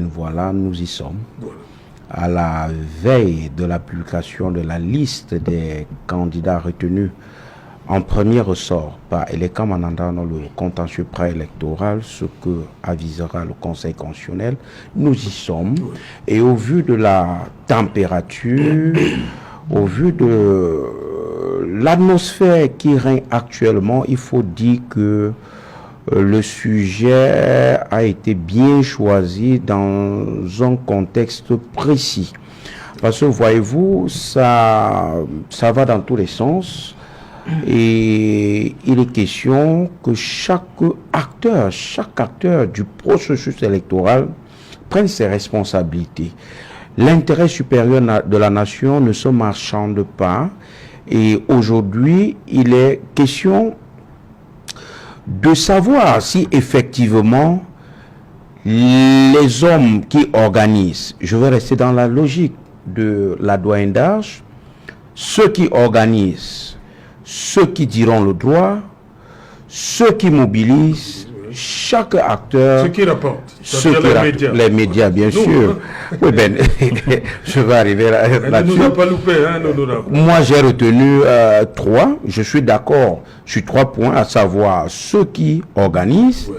Voilà, nous y sommes. À la veille de la publication de la liste des candidats retenus en premier ressort par Elekam en entendant le contentieux préélectoral, ce que avisera le Conseil constitutionnel, nous y sommes. Et au vu de la température, au vu de l'atmosphère qui règne actuellement, il faut dire que le sujet a été bien choisi dans un contexte précis. Parce que, voyez-vous, ça va dans tous les sens. Et il est question que chaque acteur du processus électoral prenne ses responsabilités. L'intérêt supérieur de la nation ne se marchande pas. Et aujourd'hui, il est question de savoir si effectivement les hommes qui organisent, je vais rester dans la logique de la doyenne d'âge, ceux qui organisent, ceux qui diront le droit, ceux qui mobilisent, chaque acteur, ceux qui rapportent, les médias bien sûr. Oui, ben, je vais arriver là-dessus. Nous pas loupé, hein, moi, j'ai retenu 3. Je suis d'accord sur 3 points, à savoir ceux qui organisent,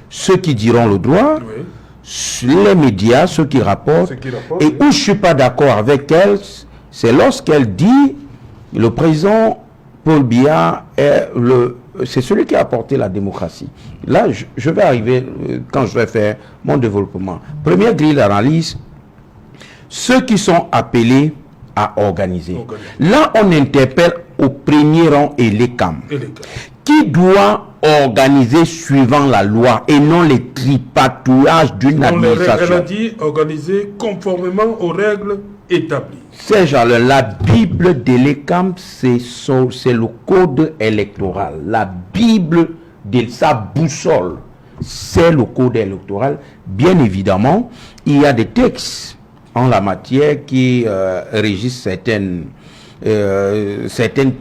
ceux qui diront le droit, les médias, ceux qui rapportent. Et où je ne suis pas d'accord avec elle, c'est lorsqu'elle dit le président Paul Biya c'est celui qui a apporté la démocratie. Là, je vais arriver quand je vais faire mon développement. Première grille d'analyse, ceux qui sont appelés à organiser. Là, on interpelle au premier rang Elekam, qui doit organiser suivant la loi et non les tripatouillages d'une administration. Elle a dit organiser conformément aux règles établies. Ces gens-là, la Bible d'Elekam, c'est le code électoral. La Bible de sa boussole, c'est le code électoral. Bien évidemment, il y a des textes en la matière qui régissent certaines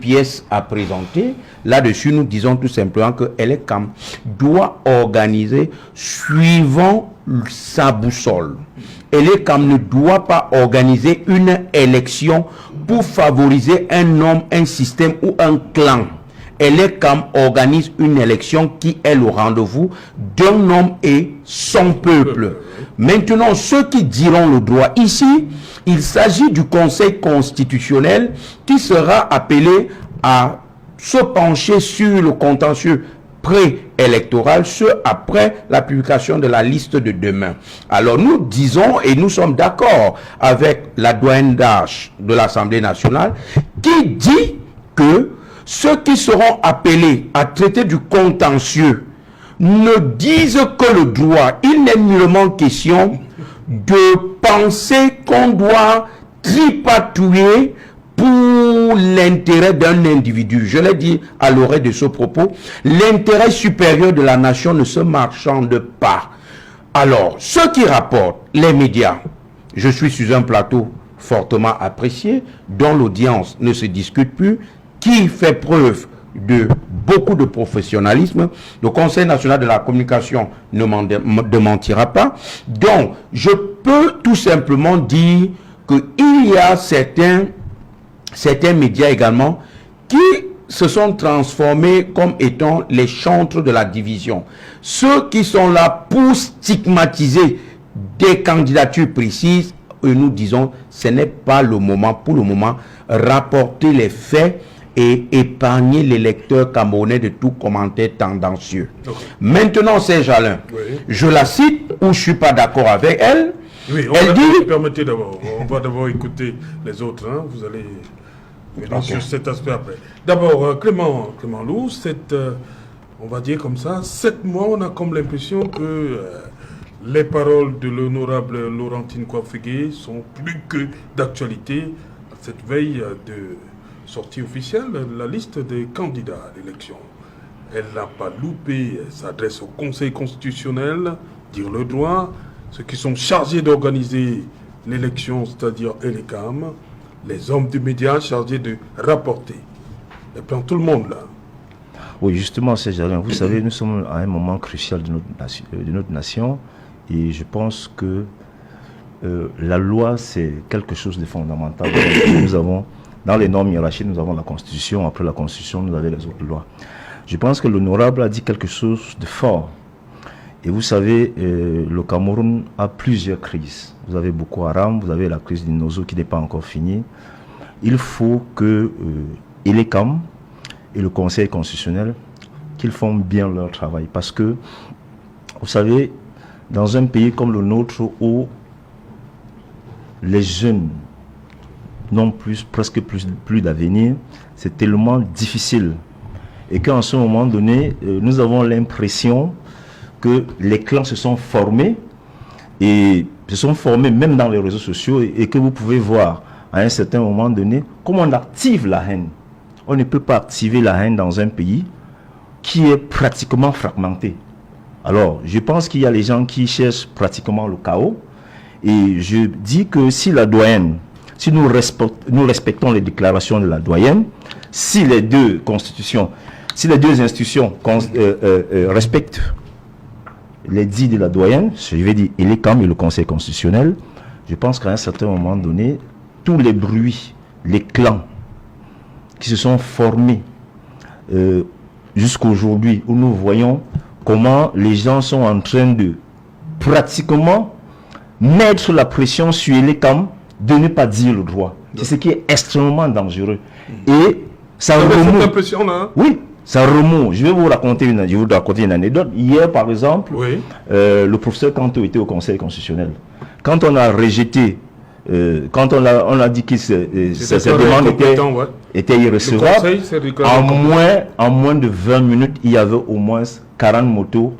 pièces à présenter. Là-dessus, nous disons tout simplement que Elekam doit organiser suivant sa boussole. Elekam ne doit pas organiser une élection pour favoriser un homme, un système ou un clan. Elekam organise une élection qui est le rendez-vous d'un homme et son peuple. Maintenant, ceux qui diront le droit ici, il s'agit du Conseil constitutionnel qui sera appelé à se pencher sur le contentieux préélectoral, ce après la publication de la liste de demain. Alors nous disons et nous sommes d'accord avec la doyenne d'âge de l'Assemblée nationale qui dit que ceux qui seront appelés à traiter du contentieux ne disent que le droit. Il n'est nullement question de penser qu'on doit tripatouiller pour l'intérêt d'un individu. Je l'ai dit à l'oreille de ce propos, l'intérêt supérieur de la nation ne se marchande pas. Alors, ceux qui rapportent, les médias, je suis sur un plateau fortement apprécié, dont l'audience ne se discute plus, qui fait preuve de beaucoup de professionnalisme. Le Conseil national de la communication ne mentira pas. Donc, je peux tout simplement dire qu'il y a certains médias également qui se sont transformés comme étant les chantres de la division. Ceux qui sont là pour stigmatiser des candidatures précises, et nous disons, ce n'est pas le moment, pour le moment, rapporter les faits et épargner les lecteurs camerounais de tout commentaire tendancieux. Maintenant, c'est Jalin. Je la cite ou je ne suis pas d'accord avec elle. Oui, elle dit... Permettez d'abord, on va d'abord écouter les autres, hein, vous allez venir sur cet aspect après. D'abord, Clément Lou, on va dire comme ça, 7 mois, on a comme l'impression que les paroles de l'honorable Laurentine Kouafégué sont plus que d'actualité à cette veille de sortie officielle, la liste des candidats à l'élection. Elle n'a pas loupé, elle s'adresse au Conseil constitutionnel, dire le droit, ceux qui sont chargés d'organiser l'élection, c'est-à-dire Elekam, les hommes du média chargés de rapporter. Elle prend tout le monde là. Oui, justement, c'est Jalin. Vous savez, nous sommes à un moment crucial de notre nation et je pense que la loi, c'est quelque chose de fondamental. Nous avons, dans les normes hiérarchiques, nous avons la Constitution. Après la Constitution, nous avons les autres lois. Je pense que l'honorable a dit quelque chose de fort. Et vous savez, le Cameroun a plusieurs crises. Vous avez Boko Haram, vous avez la crise du Nozo qui n'est pas encore finie. Il faut que l'ECAM et le Conseil constitutionnel, qu'ils font bien leur travail. Parce que, vous savez, dans un pays comme le nôtre où les jeunes n'ont presque plus d'avenir, c'est tellement difficile. Et qu'en ce moment donné, nous avons l'impression que les clans se sont formés, et se sont formés même dans les réseaux sociaux, et que vous pouvez voir à un certain moment donné comment on active la haine. On ne peut pas activer la haine dans un pays qui est pratiquement fragmenté. Alors, je pense qu'il y a les gens qui cherchent pratiquement le chaos, et je dis que si la doyenne, si nous respectons les déclarations de la doyenne, si les deux constitutions, si les deux institutions respectent les dits de la doyenne, je vais dire l'ECAM et le Conseil constitutionnel, je pense qu'à un certain moment donné, tous les bruits, les clans qui se sont formés jusqu'à aujourd'hui, où nous voyons comment les gens sont en train de pratiquement mettre la pression sur l'ECAM de ne pas dire le droit. C'est ce qui est extrêmement dangereux. Et ça remonte. Impression, là, oui, ça remonte. Je vais vous raconter une anecdote. Hier, par exemple, oui. Le professeur Kanto était au Conseil constitutionnel. Quand on a rejeté, quand on a dit que cette demande était irrecevable, en moins de 20 minutes, il y avait au moins 40 motos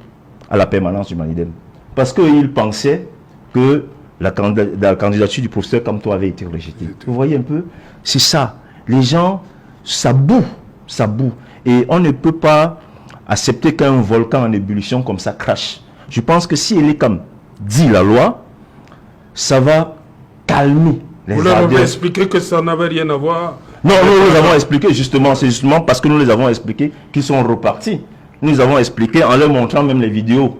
à la permanence du Manidem. Parce qu'il pensait que la candidature du professeur Kanto avait été rejetée. Vous voyez un peu, c'est ça. Les gens, ça boue. Et on ne peut pas accepter qu'un volcan en ébullition comme ça crache. Je pense que si l'ECAM dit la loi, ça va calmer les Vous leur avez expliqué que ça n'avait rien à voir. Non, nous les avons expliqué justement, c'est justement parce que nous les avons expliqué qu'ils sont repartis. Nous les avons expliqué en leur montrant même les vidéos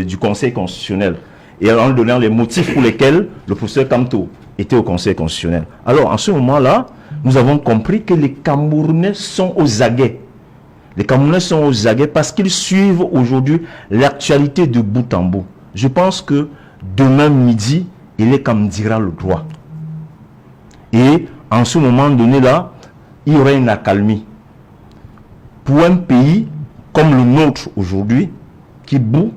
du Conseil constitutionnel et en donnant les motifs pour lesquels le professeur Kanto était au Conseil constitutionnel. Alors, en ce moment-là, nous avons compris que les Camerounais sont aux aguets. Les Camerounais sont aux aguets parce qu'ils suivent aujourd'hui l'actualité de bout en bout. Je pense que demain midi, l'ECAM dira le droit. Et en ce moment donné-là, il y aura une accalmie. Pour un pays comme le nôtre aujourd'hui, qui bout,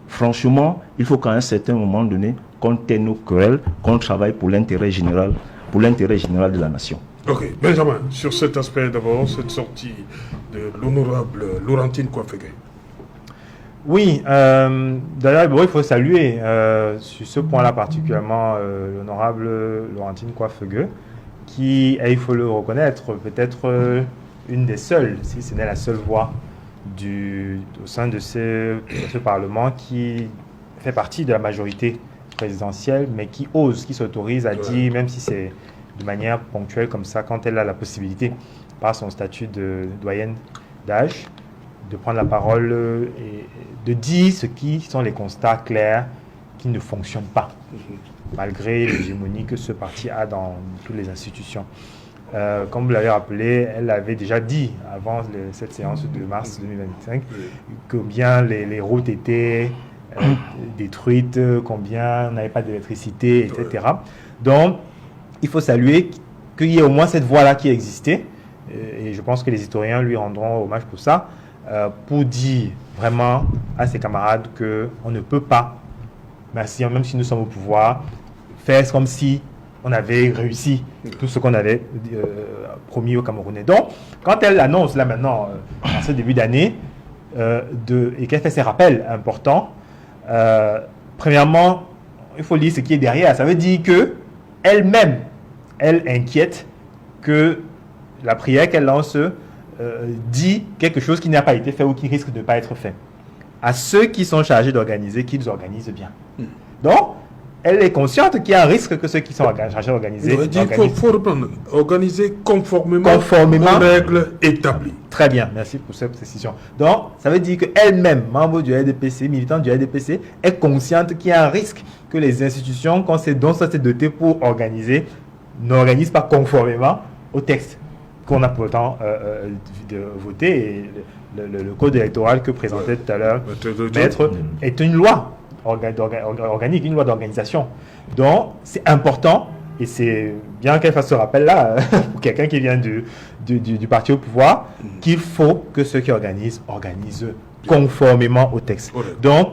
franchement, il faut qu'à un certain moment donné, qu'on tait nos querelles, qu'on travaille pour l'intérêt général de la nation. Ok, Benjamin, sur cet aspect d'abord, cette sortie de l'honorable Laurentine Kouafégué. Oui, d'ailleurs, bon, il faut saluer sur ce point-là particulièrement l'honorable Laurentine Kouafégué, qui, il faut le reconnaître, peut-être une des seules, si ce n'est la seule voix au sein de ce Parlement qui fait partie de la majorité présidentielle, mais qui ose, qui s'autorise à dire, même si c'est de manière ponctuelle comme ça, quand elle a la possibilité, par son statut de doyenne d'âge, de prendre la parole et de dire ce qui sont les constats clairs qui ne fonctionnent pas, malgré l'hégémonie que ce parti a dans toutes les institutions. Comme vous l'avez rappelé, elle avait déjà dit avant cette séance de mars 2025 combien les routes étaient détruites, combien on n'avait pas d'électricité, etc. Donc, il faut saluer qu'il y ait au moins cette voie-là qui existait, et je pense que les historiens lui rendront hommage pour ça, pour dire vraiment à ses camarades qu'on ne peut pas, même si nous sommes au pouvoir, faire comme si on avait réussi tout ce qu'on avait promis aux Camerounais. Donc, quand elle annonce là maintenant, en ce début d'année, et qu'elle fait ces rappels importants, premièrement, il faut lire ce qui est derrière. Ça veut dire que elle-même, elle inquiète que la prière qu'elle lance dit quelque chose qui n'a pas été fait ou qui risque de ne pas être fait. À ceux qui sont chargés d'organiser, qu'ils organisent bien. Donc, elle est consciente qu'il y a un risque que ceux qui sont chargés d'organiser... Il faut reprendre. Organiser conformément aux règles établies. Très bien, merci pour cette précision. Donc, ça veut dire qu'elle-même, membre du RDPC, militante du RDPC, est consciente qu'il y a un risque que les institutions dont ça s'est doté pour organiser n'organisent pas conformément au texte qu'on a pourtant voté. Et le code électoral que présentait tout à l'heure Maître est une loi organique, une loi d'organisation. Donc, c'est important, et c'est bien qu'elle fasse ce rappel-là, pour quelqu'un qui vient du parti au pouvoir, qu'il faut que ceux qui organisent conformément au texte. Donc,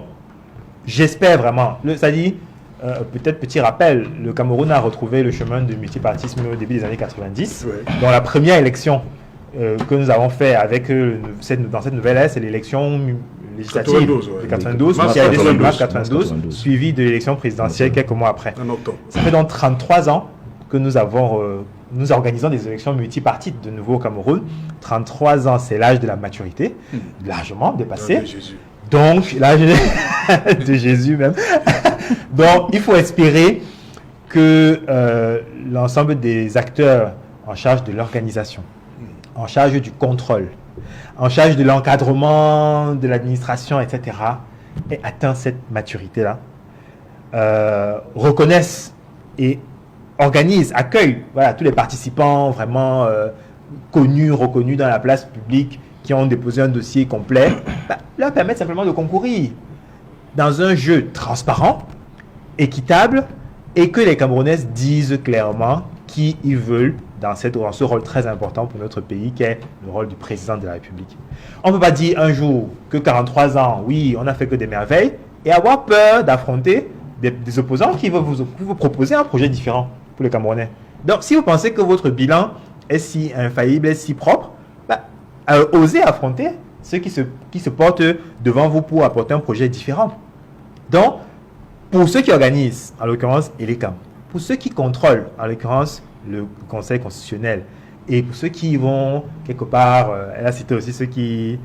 j'espère vraiment, c'est-à-dire, peut-être petit rappel, le Cameroun a retrouvé le chemin du multipartisme au début des années 90. Dans la première élection que nous avons fait dans cette nouvelle ère, c'est l'élection législative de 92, qui a été sur mars 92, suivie de l'élection présidentielle quelques mois après. Ça fait donc 33 ans que nous organisons des élections multipartites de nouveau au Cameroun. 33 ans, c'est l'âge de la maturité, largement dépassé. Donc, l'âge de Jésus même. Donc, il faut espérer que l'ensemble des acteurs en charge de l'organisation, en charge du contrôle, en charge de l'encadrement de l'administration, etc., aient atteint cette maturité-là, reconnaissent et organisent, accueillent tous les participants vraiment connus, reconnus dans la place publique, qui ont déposé un dossier complet, leur permettre simplement de concourir dans un jeu transparent, équitable, et que les Camerounaises disent clairement qui ils veulent dans ce rôle très important pour notre pays, qui est le rôle du président de la République. On ne peut pas dire un jour que 43 ans, oui, on n'a fait que des merveilles, et avoir peur d'affronter des opposants qui vont vous proposer un projet différent pour les Camerounais. Donc, si vous pensez que votre bilan est si infaillible, est si propre, osez affronter ceux qui se portent devant vous pour apporter un projet différent. Donc, pour ceux qui organisent, en l'occurrence ELECAM, pour ceux qui contrôlent, en l'occurrence le Conseil constitutionnel, et pour ceux qui vont quelque part, elle a cité aussi ceux qui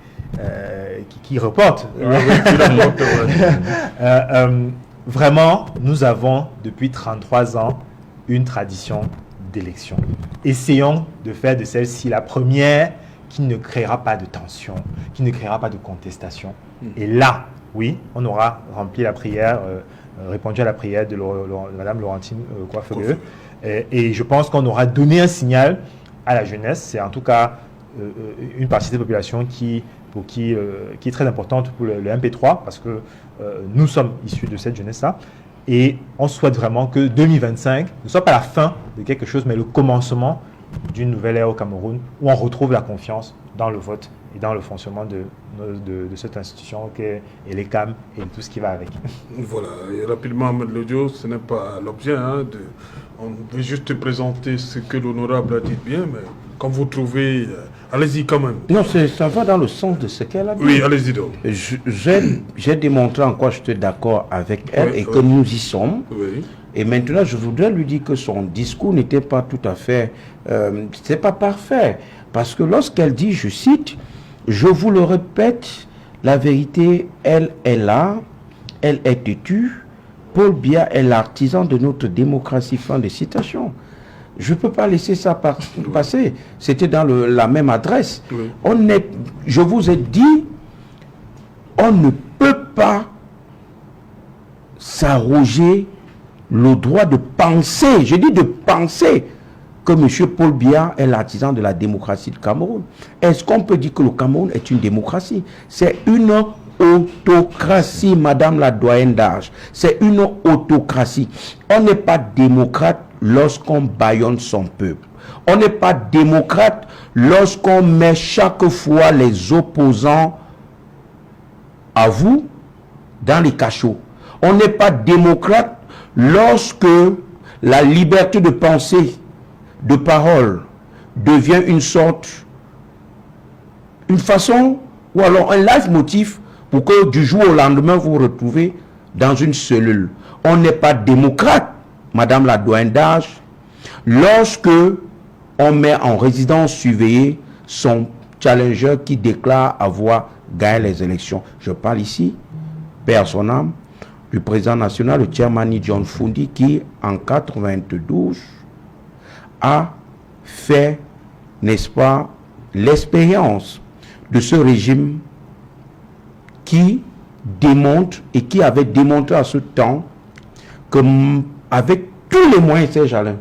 reportent. Vraiment, nous avons depuis 33 ans une tradition d'élection. Essayons de faire de celle-ci la première qui ne créera pas de tension, qui ne créera pas de contestation. Et là, oui, on aura rempli la prière, répondu à la prière de Madame Laurentine Kouafeugueux. Et je pense qu'on aura donné un signal à la jeunesse. C'est en tout cas une partie de la population qui est très importante pour le MP3, parce que nous sommes issus de cette jeunesse-là. Et on souhaite vraiment que 2025 ne soit pas la fin de quelque chose, mais le commencement d'une nouvelle ère au Cameroun, où on retrouve la confiance dans le vote et dans le fonctionnement de cette institution qu'est ELECAM et tout ce qui va avec. Voilà, et rapidement, l'audio, ce n'est pas l'objet. On veut juste présenter ce que l'honorable a dit bien, mais comme vous trouvez, allez-y quand même. Non, ça va dans le sens de ce qu'elle a dit. Oui, allez-y donc. J'ai démontré en quoi j'étais d'accord avec elle et que nous y sommes. Oui. Et maintenant, je voudrais lui dire que son discours n'était pas tout à fait... c'est pas parfait. Parce que lorsqu'elle dit, je cite, « Je vous le répète, la vérité, elle est là, elle est têtue. Paul Biya est l'artisan de notre démocratie. » Fin de citation. Je ne peux pas laisser ça passer. C'était dans la même adresse. Oui. Je vous ai dit, on ne peut pas s'arroger le droit de penser, je dis de penser, que M. Paul Biya est l'artisan de la démocratie du Cameroun. Est-ce qu'on peut dire que le Cameroun est une démocratie? C'est une autocratie, Madame la doyenne d'âge. C'est une autocratie. On n'est pas démocrate lorsqu'on bâillonne son peuple. On n'est pas démocrate lorsqu'on met chaque fois les opposants à vous dans les cachots. On n'est pas démocrate lorsque la liberté de pensée, de parole, devient une façon, ou alors un leitmotiv pour que du jour au lendemain vous vous retrouvez dans une cellule. On n'est pas démocrate, Madame la doyenne d'âge, lorsque on met en résidence surveillée son challenger qui déclare avoir gagné les élections. Je parle ici, père son âme, le président national, le Tchernamani John Fundi, qui en 92 a fait, n'est-ce pas, l'expérience de ce régime qui démontre et qui avait démontré à ce temps que avec tous les moyens, Serge Alain,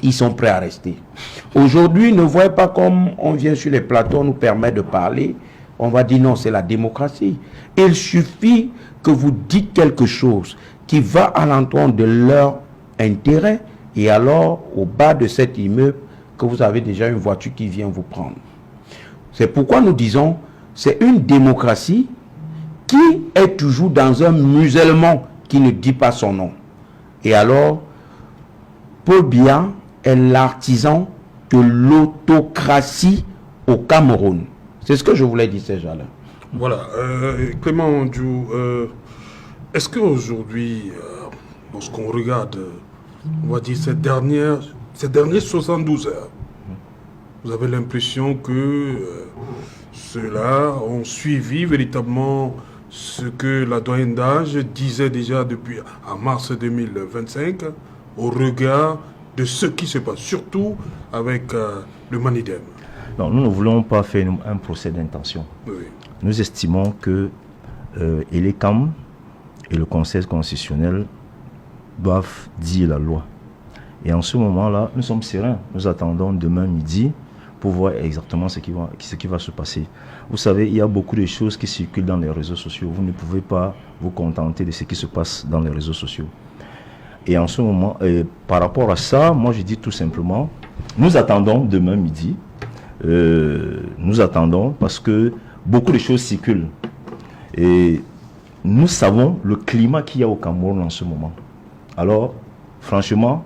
ils sont prêts à rester. Aujourd'hui, ne voyez pas comme on vient sur les plateaux, on nous permet de parler, on va dire non, c'est la démocratie. Il suffit que vous dites quelque chose qui va à l'encontre de leur intérêt, et alors, au bas de cet immeuble, que vous avez déjà une voiture qui vient vous prendre. C'est pourquoi nous disons, c'est une démocratie qui est toujours dans un musellement qui ne dit pas son nom. Et alors, Paul Biya est l'artisan de l'autocratie au Cameroun. C'est ce que je voulais dire, Serge Alain. Voilà. Clément Ndjou, est-ce qu'aujourd'hui, lorsqu'on regarde, on va dire, ces dernières 72 heures, vous avez l'impression que ceux-là ont suivi véritablement ce que la doyenne d'âge disait déjà depuis en mars 2025 au regard de ce qui se passe, surtout avec le Manidem? Non, nous ne voulons pas faire un procès d'intention. Oui. Nous estimons que l'ECAM et le Conseil constitutionnel doivent dire la loi. Et en ce moment-là, nous sommes sereins. Nous attendons demain midi pour voir exactement ce qui va se passer. Vous savez, il y a beaucoup de choses qui circulent dans les réseaux sociaux. Vous ne pouvez pas vous contenter de ce qui se passe dans les réseaux sociaux. Et en ce moment, par rapport à ça, moi je dis tout simplement, nous attendons demain midi. Nous attendons parce que beaucoup de choses circulent. Et nous savons le climat qu'il y a au Cameroun en ce moment. Alors, franchement,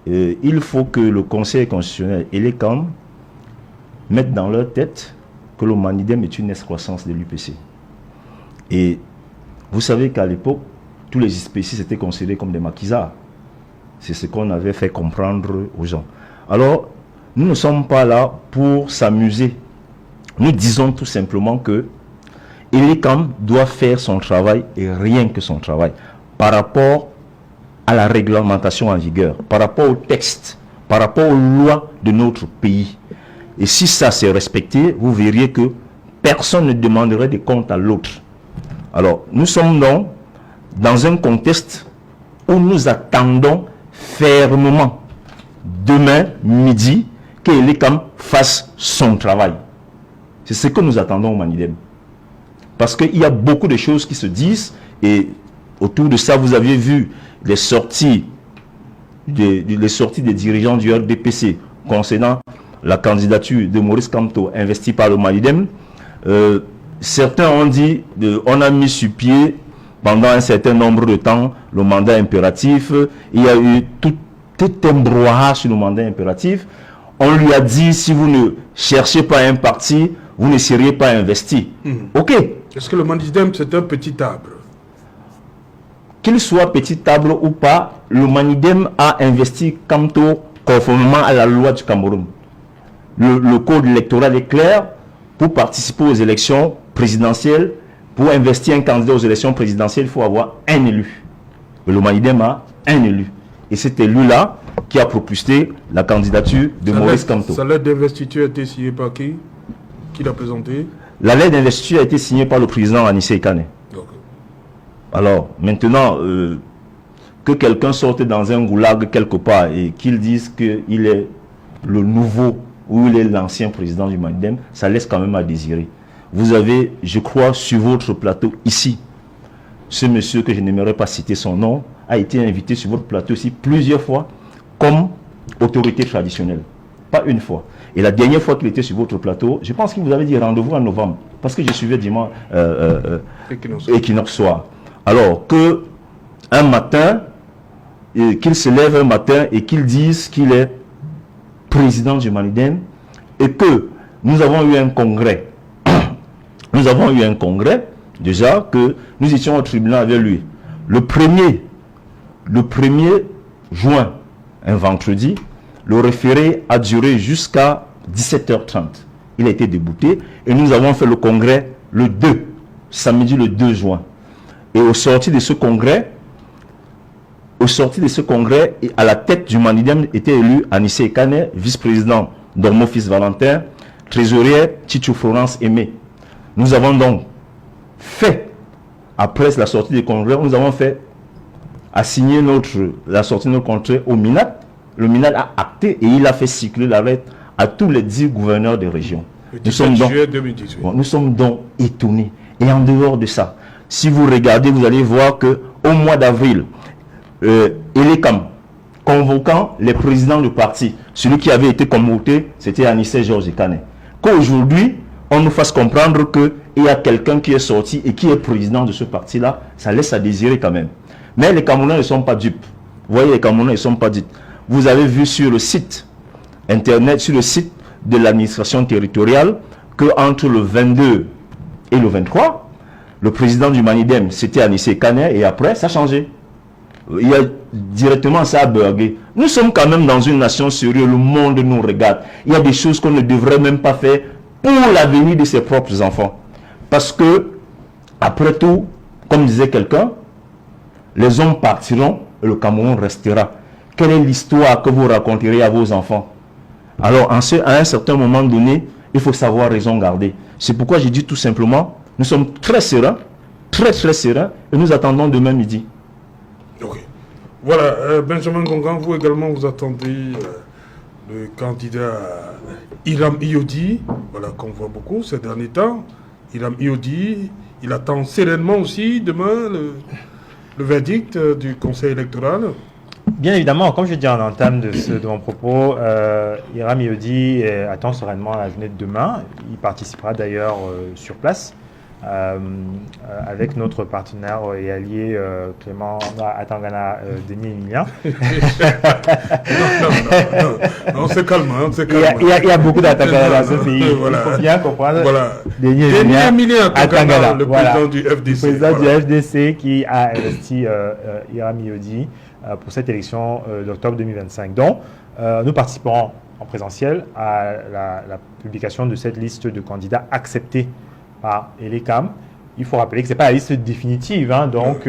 il faut que le Conseil constitutionnel et les CAM mettent dans leur tête que le Manidem est une excroissance de l'UPC. Et vous savez qu'à l'époque, tous les spécistes étaient considérés comme des maquisards. C'est ce qu'on avait fait comprendre aux gens. Alors, nous ne sommes pas là pour s'amuser. Nous disons tout simplement que l'ECAM doit faire son travail et rien que son travail par rapport à la réglementation en vigueur, par rapport au texte, par rapport aux lois de notre pays. Et si ça s'est respecté, vous verriez que personne ne demanderait des comptes à l'autre. Alors, nous sommes donc dans un contexte où nous attendons fermement demain midi que l'ECAM fasse son travail. C'est ce que nous attendons au Manidem. Parce qu'il y a beaucoup de choses qui se disent et autour de ça, vous aviez vu les sorties des dirigeants du RDPC concernant la candidature de Maurice Kamto investie par le Manidem. Certains ont dit on a mis sur pied pendant un certain nombre de temps le mandat impératif. Il y a eu tout un brouhaha sur le mandat impératif. On lui a dit si vous ne cherchez pas un parti, vous ne seriez pas investi. Ok. Est-ce que le Manidem c'est un petit arbre? Qu'il soit petit arbre ou pas, le Manidem a investi Kamto conformément à la loi du Cameroun. Le code électoral est clair. Pour participer aux élections présidentielles, pour investir un candidat aux élections présidentielles, il faut avoir un élu. Et le Manidem a un élu. Et cet élu-là qui a propulsé la candidature de Maurice Kamto. Sa lettre d'investiture a été signée par qui? Qui l'a présenté? La lettre d'investiture a été signée par le président Anissé Kane. Alors, maintenant, que quelqu'un sorte dans un goulag quelque part et qu'il dise qu'il est le nouveau ou il est l'ancien président du Manidem, ça laisse quand même à désirer. Vous avez, je crois, sur votre plateau ici, ce monsieur que je n'aimerais pas citer son nom, a été invité sur votre plateau ici plusieurs fois comme autorité traditionnelle. Pas une fois. Et la dernière fois qu'il était sur votre plateau, je pense qu'il vous avait dit rendez-vous en novembre, parce que je suivais dimanche Equinox soir. Alors que un matin, qu'il se lève un matin et qu'il dise qu'il est président du Manidem et que nous avons eu un congrès. Nous avons eu un congrès, déjà, que nous étions au tribunal avec lui. Le 1er juin, un vendredi, le référé a duré jusqu'à 17h30. Il a été débouté et nous avons fait le congrès le 2, samedi le 2 juin. Et au sorti de ce congrès, à la tête du Manidem était élu Anissé Ekane, vice-président Dormo Fils Valentin, trésorier Tchitchou Florence Aimé. Nous avons donc fait, après la sortie du congrès, nous avons fait assigner la sortie de notre contrat au MINAT. Le MINAT a acté et il a fait circuler la lettre à tous les 10 gouverneurs des régions. Le 17 juillet 2018. Nous sommes donc étonnés. Et en dehors de ça, si vous regardez, vous allez voir que au mois d'avril, Elekam, convoquant les présidents du parti, celui qui avait été convoqué, c'était Anissé Georges Ekane. Qu'aujourd'hui, on nous fasse comprendre qu'il y a quelqu'un qui est sorti et qui est président de ce parti-là, ça laisse à désirer quand même. Mais les Camerounais ne sont pas dupes. Vous voyez, les Camerounais ne sont pas dupes. Vous avez vu sur le site internet, sur le site de l'administration territoriale, qu'entre le 22 et le 23, le président du Manidem, c'était Anissé Ekane, et après, ça a changé. Il y a directement ça a bugué. Nous sommes quand même dans une nation sérieuse, le monde nous regarde. Il y a des choses qu'on ne devrait même pas faire pour l'avenir de ses propres enfants. Parce que, après tout, comme disait quelqu'un, les hommes partiront et le Cameroun restera. Quelle est l'histoire que vous raconterez à vos enfants? Alors, à un certain moment donné, il faut savoir raison garder. C'est pourquoi j'ai dit tout simplement, nous sommes très sereins, très sereins, et nous attendons demain midi. Ok. Voilà, Benjamin Gongan, vous également, vous attendez le candidat Hiram Iodi, voilà, qu'on voit beaucoup ces derniers temps. Hiram Iodi, il attend sereinement aussi demain le verdict du Conseil électoral. Bien évidemment, comme je dis en entame de mon propos, Hiram Iodi attend sereinement la journée de demain. Il participera d'ailleurs sur place avec notre partenaire et allié Clément Atangana Denis Emilien. Non, on se calme. Il y a beaucoup d'Atangana dans ce pays. Voilà. Il faut bien comprendre. Voilà. Denis Emilien Atangana, le président du FDC. Le président du FDC qui a investi Hiram Iodi pour cette élection d'octobre 2025. Donc, nous participerons en présentiel à la publication de cette liste de candidats acceptés par Elekam. Il faut rappeler que ce n'est pas la liste définitive, hein, donc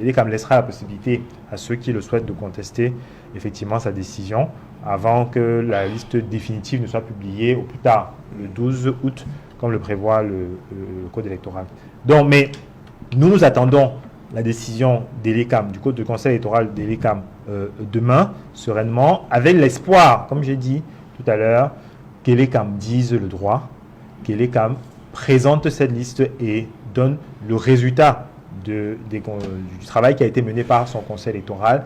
Elekam laissera la possibilité à ceux qui le souhaitent de contester effectivement sa décision avant que la liste définitive ne soit publiée au plus tard, le 12 août, comme le prévoit le code électoral. Donc, mais nous attendons la décision d'Elekam, du code de conseil électoral d'Elekam demain, sereinement, avec l'espoir, comme j'ai dit tout à l'heure, qu'Elekam dise le droit, qu'Elekam présente cette liste et donne le résultat du travail qui a été mené par son conseil électoral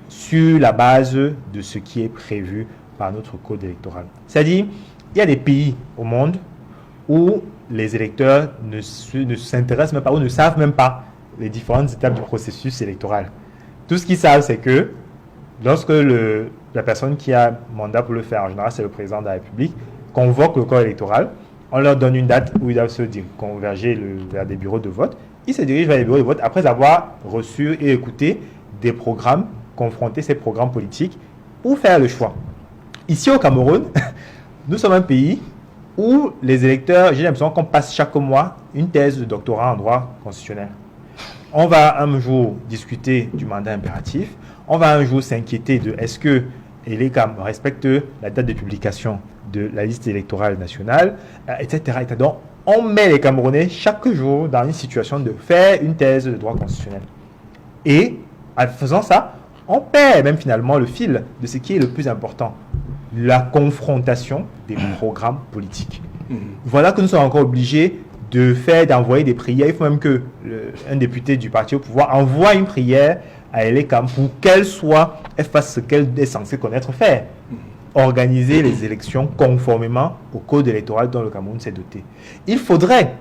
sur la base de ce qui est prévu par notre code électoral. C'est-à-dire, il y a des pays au monde où les électeurs ne s'intéressent même pas ou ne savent même pas les différentes étapes du processus électoral. Tout ce qu'ils savent, c'est que lorsque la personne qui a mandat pour le faire, en général c'est le président de la République, convoque le corps électoral, on leur donne une date où ils doivent se converger vers des bureaux de vote. Ils se dirigent vers les bureaux de vote après avoir reçu et écouté des programmes, confronter ces programmes politiques pour faire le choix. Ici au Cameroun, nous sommes un pays où les électeurs, j'ai l'impression qu'on passe chaque mois une thèse de doctorat en droit constitutionnel. On va un jour discuter du mandat impératif. On va un jour s'inquiéter de est-ce que Elekam respecte la date de publication de la liste électorale nationale, etc. Donc, on met les Camerounais chaque jour dans une situation de faire une thèse de droit constitutionnel. Et en faisant ça, on perd même finalement le fil de ce qui est le plus important, la confrontation des programmes politiques. Voilà que nous sommes encore obligés d'envoyer des prières. Il faut même que un député du parti au pouvoir envoie une prière à Elekam pour qu'elle fasse ce qu'elle est censée connaître faire. Organiser les élections conformément au code électoral dont le Cameroun s'est doté. Il faudrait,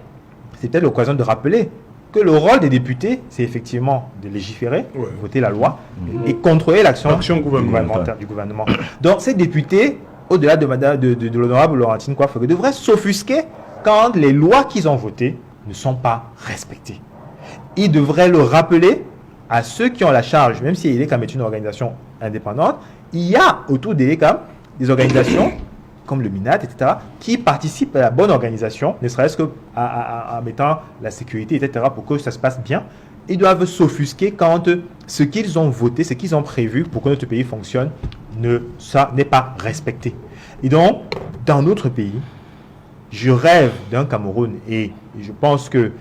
c'est peut-être l'occasion de rappeler, que le rôle des députés, c'est effectivement de légiférer, voter la loi et contrôler l'action du gouvernement. Donc ces députés, au-delà de l'honorable Laurentine Kouaffeugue, devraient s'offusquer quand les lois qu'ils ont votées ne sont pas respectées. Ils devraient le rappeler à ceux qui ont la charge, même si Elekam est une organisation indépendante, il y a autour d'Elekam des organisations comme le MINAT, etc., qui participent à la bonne organisation, ne serait-ce qu'en mettant la sécurité, etc., pour que ça se passe bien. Ils doivent s'offusquer quand ce qu'ils ont voté, ce qu'ils ont prévu pour que notre pays fonctionne, ça n'est pas respecté. Et donc, dans notre pays, je rêve d'un Cameroun, et je pense que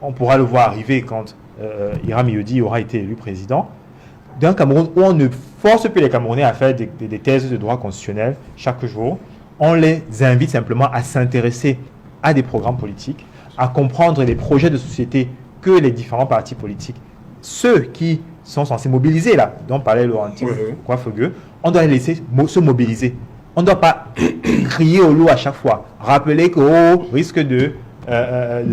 on pourra le voir arriver quand Hiram Yodi aura été élu président, d'un Cameroun où on ne force plus les Camerounais à faire des thèses de droit constitutionnel chaque jour. On les invite simplement à s'intéresser à des programmes politiques, à comprendre les projets de société que les différents partis politiques, ceux qui sont censés mobiliser, là, dont parlait Laurentine Coiffegueux, on doit les laisser se mobiliser. On ne doit pas crier au loup à chaque fois. Rappeler qu'au risque de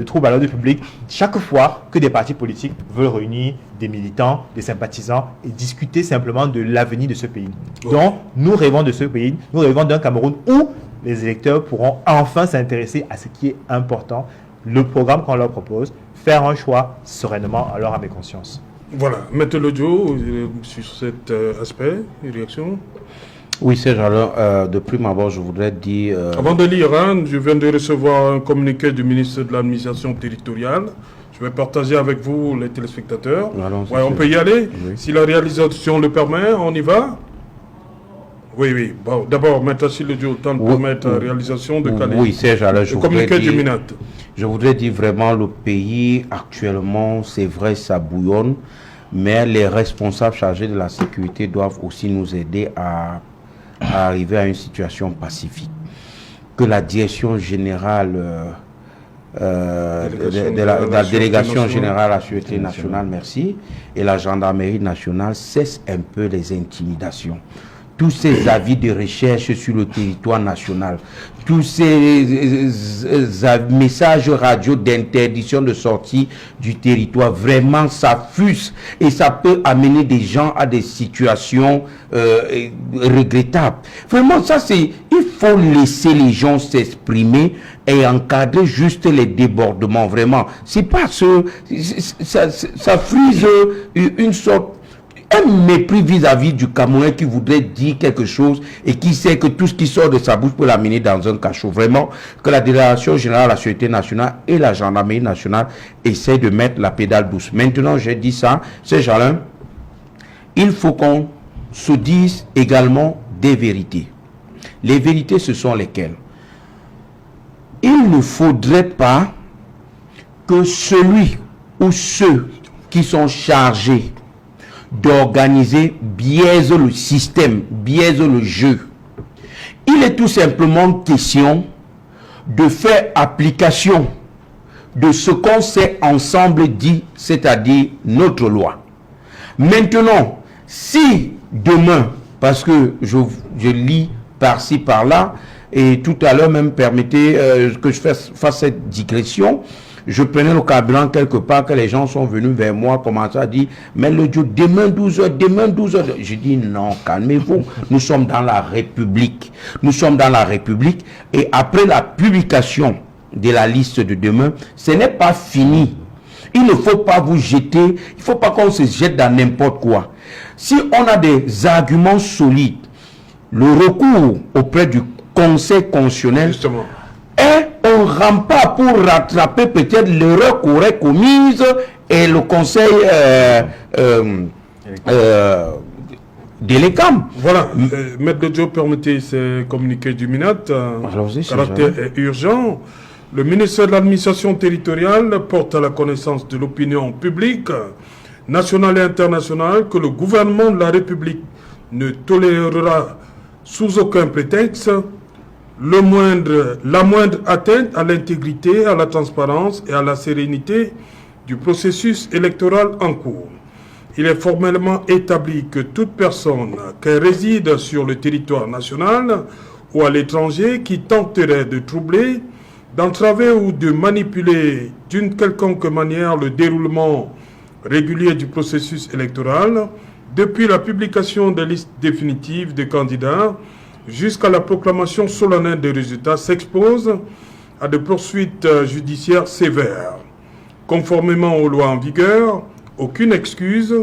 troubles à l'ordre public, chaque fois que des partis politiques veulent réunir des militants, des sympathisants et discuter simplement de l'avenir de ce pays. Donc, nous rêvons de ce pays, nous rêvons d'un Cameroun où les électeurs pourront enfin s'intéresser à ce qui est important, le programme qu'on leur propose, faire un choix sereinement à leur âme et conscience. Voilà, Maître Lodjo, sur cet aspect, une réaction? Oui, Serge, alors, de prime abord, je voudrais dire... Avant de lire, je viens de recevoir un communiqué du ministre de l'administration territoriale. Je vais partager avec vous, les téléspectateurs. Ouais, on peut y aller. Oui. Si la réalisation le permet, on y va. Oui. Bon, d'abord, Maître Lodjo, temps de permettre la réalisation de Calais. Oui, Serge, alors, le communiqué du MINAT. Je voudrais dire vraiment, le pays, actuellement, c'est vrai, ça bouillonne, mais les responsables chargés de la sécurité doivent aussi nous aider à arriver à une situation pacifique. Que la direction générale de la délégation générale à la sécurité nationale, merci, et la gendarmerie nationale cessent un peu les intimidations. Tous ces avis de recherche sur le territoire national, tous ces messages radio d'interdiction de sortie du territoire, vraiment ça fuse et ça peut amener des gens à des situations regrettables. Vraiment, ça c'est, il faut laisser les gens s'exprimer et encadrer juste les débordements, vraiment. C'est pas ça frise une sorte un mépris vis-à-vis du Camerounais qui voudrait dire quelque chose et qui sait que tout ce qui sort de sa bouche peut l'amener dans un cachot. Vraiment, que la Délégation générale de la sécurité nationale et la gendarmerie nationale essaient de mettre la pédale douce. Maintenant, j'ai dit ça, c'est Jalin, il faut qu'on se dise également des vérités. Les vérités, ce sont lesquelles? Il ne faudrait pas que celui ou ceux qui sont chargés d'organiser biaise le système, biaise le jeu. Il est tout simplement question de faire application de ce qu'on s'est ensemble dit, c'est-à-dire notre loi. Maintenant, si demain, parce que je lis par-ci, par-là, et tout à l'heure même permettez que je fasse cette digression, je prenais le carburant quelque part, que les gens sont venus vers moi, commençaient à dire, mais le Dieu, demain 12h, demain 12h. Je dis, non, calmez-vous, nous sommes dans la République. Nous sommes dans la République, et après la publication de la liste de demain, ce n'est pas fini. Il ne faut pas vous jeter, il ne faut pas qu'on se jette dans n'importe quoi. Si on a des arguments solides, le recours auprès du Conseil constitutionnel, justement, un rempart pour rattraper peut-être l'erreur qu'aurait commise et le Conseil de l'ECAM. Voilà, Maître Lodjo, permettez ces communiqués du MINAT, caractère urgent. Le ministère de l'administration territoriale porte à la connaissance de l'opinion publique, nationale et internationale, que le gouvernement de la République ne tolérera sous aucun prétexte la moindre atteinte à l'intégrité, à la transparence et à la sérénité du processus électoral en cours. Il est formellement établi que toute personne qui réside sur le territoire national ou à l'étranger qui tenterait de troubler, d'entraver ou de manipuler d'une quelconque manière le déroulement régulier du processus électoral, depuis la publication des listes définitives des candidats jusqu'à la proclamation solennelle des résultats, s'expose à des poursuites judiciaires sévères. Conformément aux lois en vigueur, aucune excuse